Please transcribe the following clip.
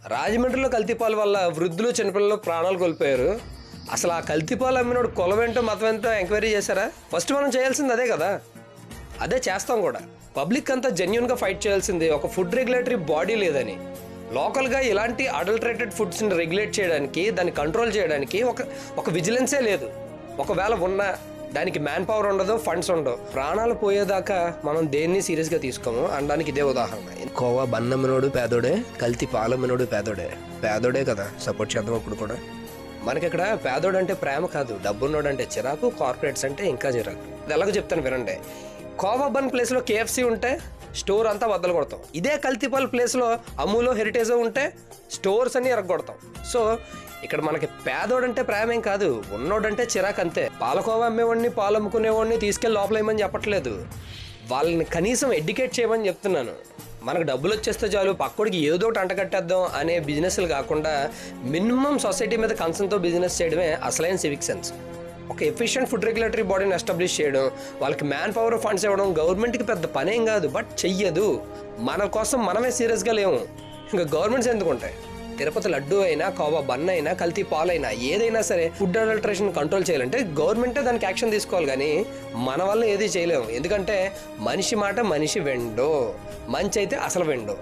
రాజమండ్రిలో కల్తీపాల వల్ల వృద్ధులు చిన్నపిల్లలు ప్రాణాలు కోల్పోయారు. అసలు ఆ కల్తీపాలు అమ్మినోడు కులమేంటో మతం ఏంటో ఎంక్వైరీ చేశారా? ఫస్ట్ మనం చేయాల్సింది అదే కదా, అదే చేస్తాం కూడా. పబ్లిక్ అంతా జెన్యున్గా ఫైట్ చేయాల్సింది ఒక ఫుడ్ రెగ్యులేటరీ బాడీ లేదని. లోకల్గా ఇలాంటి అడల్టరేటెడ్ ఫుడ్స్ని రెగ్యులేట్ చేయడానికి, దాన్ని కంట్రోల్ చేయడానికి ఒక విజిలెన్సే లేదు. ఒకవేళ ఉన్నా దానికి మ్యాన్ పవర్ ఉండదు, ఫండ్స్ ఉండవు. ప్రాణాలు పోయేదాకా మనం దేన్ని సీరియస్గా తీసుకోము అనడానికి ఇదే ఉదాహరణ. కోవా బన్నమ్మినోడు పేదోడే, కల్తీ పాలమ్మినోడు పేదోడే. పేదోడే కదా సపోర్ట్ చేద్దాం. ఇప్పుడు కూడా మనకి ఇక్కడ పేదోడు అంటే ప్రేమ కాదు, డబ్బున్నోడు అంటే చిరాకు, కార్పొరేట్స్ అంటే ఇంకా చిరాకు. ఇది ఎలాగో చెప్తాను వినండి. కోవా బన్ ప్లేస్లో KFC ఉంటే స్టోర్ అంతా బద్దలు కొడతాం. ఇదే కల్తీపాల్ ప్లేస్లో అమూలో హెరిటేజో ఉంటే స్టోర్స్ అన్ని ఎరగొడతాం. సో ఇక్కడ మనకి పేదోడంటే ప్రేమేం కాదు, ఉన్నోడంటే చిరాకు అంతే. పాలకోవా అమ్మేవాడిని, పాలు అమ్ముకునేవాడిని తీసుకెళ్ళి లోపలేయమని చెప్పట్లేదు, వాళ్ళని కనీసం ఎడ్యుకేట్ చేయమని చెప్తున్నాను. మనకు డబ్బులు వచ్చేస్తే చాలు, పక్కోడికి ఏదో ఒకటి అంటగట్టేద్దాం అనే బిజినెస్లు కాకుండా మినిమం సొసైటీ మీద కన్సర్న్తో బిజినెస్ చేయడమే అసలైన సివిక్ సెన్స్. ఒక ఎఫిషియెంట్ ఫుడ్ రెగ్యులేటరీ బాడీని ఎస్టాబ్లిష్ చేయడం, వాళ్ళకి మ్యాన్ పవర్ ఫండ్స్ ఇవ్వడం గవర్నమెంట్కి పెద్ద పనేం కాదు, బట్ చెయ్యదు. మన కోసం మనమే సీరియస్గా లేవు, ఇంకా గవర్నమెంట్స్ ఎందుకు ఉంటాయి? తిరుపతి లడ్డు అయినా, కోవా బన్ అయినా, కల్తీ పాలైనా, ఏదైనా సరే ఫుడ్ అడల్టరేషన్ కంట్రోల్ చేయాలంటే గవర్నమెంటే దానికి యాక్షన్ తీసుకోవాలి, కానీ మన వల్ల ఏది చేయలేము. ఎందుకంటే మనిషి మాట మనిషి వెండో, మంచి అయితే అసలు వెండో.